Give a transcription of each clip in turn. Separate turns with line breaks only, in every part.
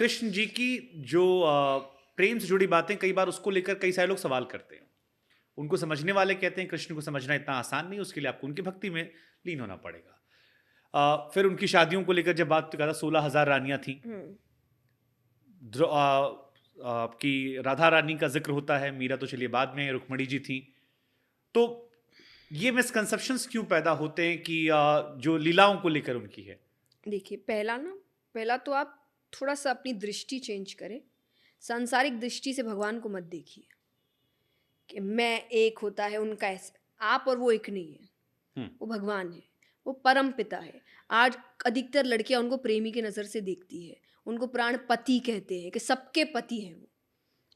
कृष्ण जी की जो प्रेम से जुड़ी बातें, कई बार उसको लेकर कई सारे लोग सवाल करते हैं। उनको समझने वाले कहते हैं कृष्ण को समझना इतना आसान नहीं, उसके लिए आपको उनकी भक्ति में लीन होना पड़ेगा। फिर उनकी शादियों को लेकर जब बात कहा, 16,000 रानियां थी। आपकी राधा रानी का जिक्र होता है, मीरा तो चलिए बाद में, रुक्मणी जी थी। तो ये मिसकंसेप्शंस क्यों पैदा होते हैं कि जो लीलाओं को लेकर उनकी है?
देखिए, पहला तो आप थोड़ा सा अपनी दृष्टि चेंज करें। सांसारिक दृष्टि से भगवान को मत देखिए कि मैं एक होता है उनका ऐसा। आप और वो एक नहीं है, वो भगवान है, वो परम पिता है। आज अधिकतर लड़कियां उनको प्रेमी की नज़र से देखती है, उनको प्राण पति कहते हैं कि सबके पति हैं वो,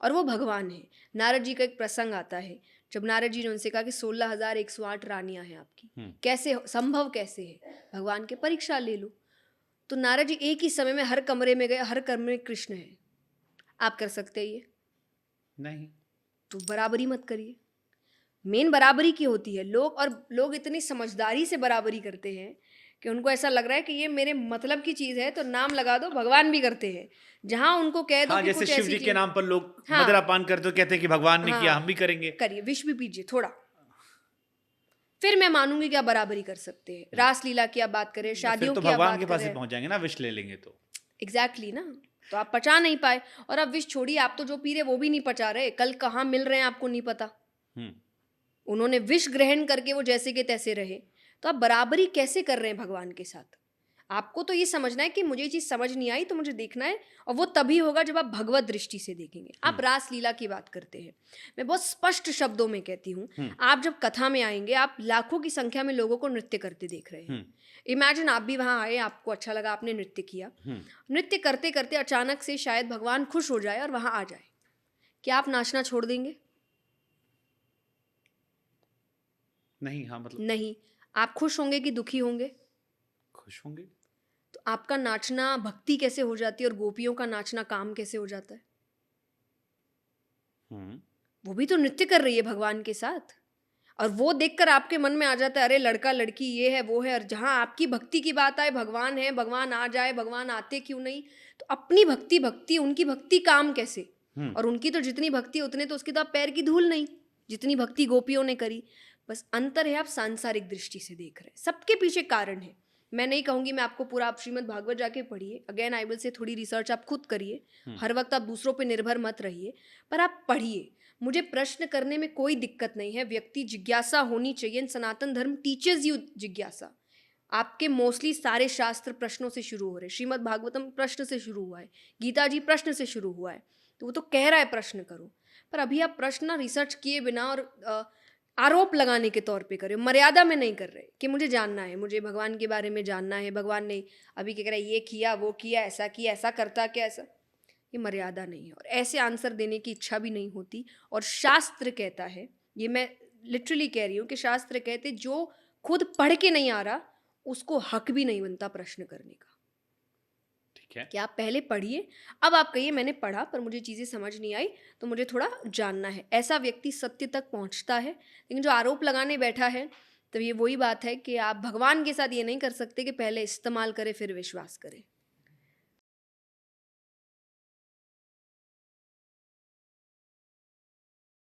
और वो भगवान है। नारद जी का एक प्रसंग आता है, जब नारद जी ने उनसे कहा कि 16,108 रानियां हैं आपकी, कैसे संभव कैसे है? भगवान के परीक्षा ले लो। तो नारद जी एक ही समय में हर कमरे में गए, हर कमरे में कृष्ण है। आप कर सकते हैं ये?
नहीं।
तो बराबरी मत करिए। मेन बराबरी की होती है। लोग इतनी समझदारी से बराबरी करते हैं कि उनको ऐसा लग रहा है कि ये मेरे मतलब की चीज़ है, तो नाम लगा दो। भगवान भी करते हैं, जहाँ उनको कह दो
हाँ,
कि
जैसे
कुछ
शिव
ऐसी
जी के
चीज़।
नाम पर लोग
हाँ,
मदिरापान करते हो, कहते हैं कि भगवान ने किया, हम
हाँ,
भी करेंगे।
करिए, विष भी पीजिए थोड़ा, फिर मैं मानूंगी कि आप बराबरी कर सकते हैं। रासलीला की आप बात करें,
फिर
शादियों
तो
की आप
भगवान
बात
के
कर
पास ही
रहे हैं।
पहुंच जाएंगे ना, विष ले लेंगे तो।
एग्जैक्टली ना। तो आप पचा नहीं पाए, और अब विष छोड़िए, आप तो जो पी रहे वो भी नहीं पचा रहे। कल कहाँ मिल रहे हैं आपको नहीं पता।
हम्म।
उन्होंने विष ग्रहण करके वो जैसे के तैसे रहे। तो आप बराबरी कैसे कर रहे हैं भगवान के साथ? आपको तो ये समझना है कि मुझे ये चीज़ समझ नहीं आई तो मुझे देखना है, और वो तभी होगा जब आप भगवत दृष्टि से देखेंगे। आप रासलीला की बात करते हैं, मैं बहुत स्पष्ट शब्दों में कहती हूँ, आप जब कथा में आएंगे, आप लाखों की संख्या में लोगों को नृत्य करते देख रहे हैं। इमेजिन आप भी वहाँ आए, आपको अच्छा लगा, आपने नृत्य किया। नृत्य करते करते अचानक से शायद भगवान खुश हो जाए और वहाँ आ जाए, क्या आप नाचना छोड़ देंगे?
नहीं। हाँ, मतलब
नहीं। आप खुश होंगे कि दुखी होंगे?
खुश होंगे।
तो आपका नाचना भक्ति कैसे हो जाती है, और गोपियों का नाचना काम कैसे हो जाता है?
हम्म।
वो भी तो नृत्य कर रही है भगवान के साथ, और वो देखकर आपके मन में आ जाता है, अरे लड़का लड़की ये है वो है। और जहाँ आपकी भक्ति की बात आए, भगवान है, भगवान आ जाए, भगवान आते क्यों नहीं? तो अपनी भक्ति भक्ति, उनकी भक्ति काम कैसे? और उनकी तो जितनी भक्ति उतने तो उसकी तो आप पैर की धूल नहीं, जितनी भक्ति गोपियों ने करी। बस अंतर है, आप सांसारिक दृष्टि से देख रहे हैं। सबके पीछे कारण है। मैं नहीं कहूंगी, मैं आपको पूरा, आप श्रीमद् भागवत जाके पढ़िए, अगेन आई विल से, थोड़ी रिसर्च आप खुद करिए। हर वक्त आप दूसरों पे निर्भर मत रहिए, पर आप पढ़िए। मुझे प्रश्न करने में कोई दिक्कत नहीं है, व्यक्ति जिज्ञासा होनी चाहिए। सनातन धर्म टीचर्स यू जिज्ञासा। आपके मोस्टली सारे शास्त्र प्रश्नों से शुरू हो रहे हैं। श्रीमद् भागवतम प्रश्न से शुरू हुआ है, गीता जी प्रश्न से शुरू हुआ है। तो वो तो कह रहा है प्रश्न करो, पर अभी आप प्रश्न ना रिसर्च किए बिना और आरोप लगाने के तौर पे करे, मर्यादा में नहीं कर रहे कि मुझे जानना है, मुझे भगवान के बारे में जानना है। भगवान ने अभी क्या कह रहा है, ये किया वो किया, ऐसा किया, ऐसा करता क्या, ऐसा। ये मर्यादा नहीं है, और ऐसे आंसर देने की इच्छा भी नहीं होती। और शास्त्र कहता है, ये मैं लिटरली कह रही हूँ कि शास्त्र कहते जो खुद पढ़ के नहीं आ रहा, उसको हक भी नहीं बनता प्रश्न करने का।
ठीक है।
कि आप पहले पढ़िए, अब आप कहिए मैंने पढ़ा पर मुझे चीज़ें समझ नहीं आई, तो मुझे थोड़ा जानना है। ऐसा व्यक्ति सत्य तक पहुंचता है। लेकिन जो आरोप लगाने बैठा है, तो ये वही बात है कि आप भगवान के साथ ये नहीं कर सकते कि पहले इस्तेमाल करें फिर विश्वास करें।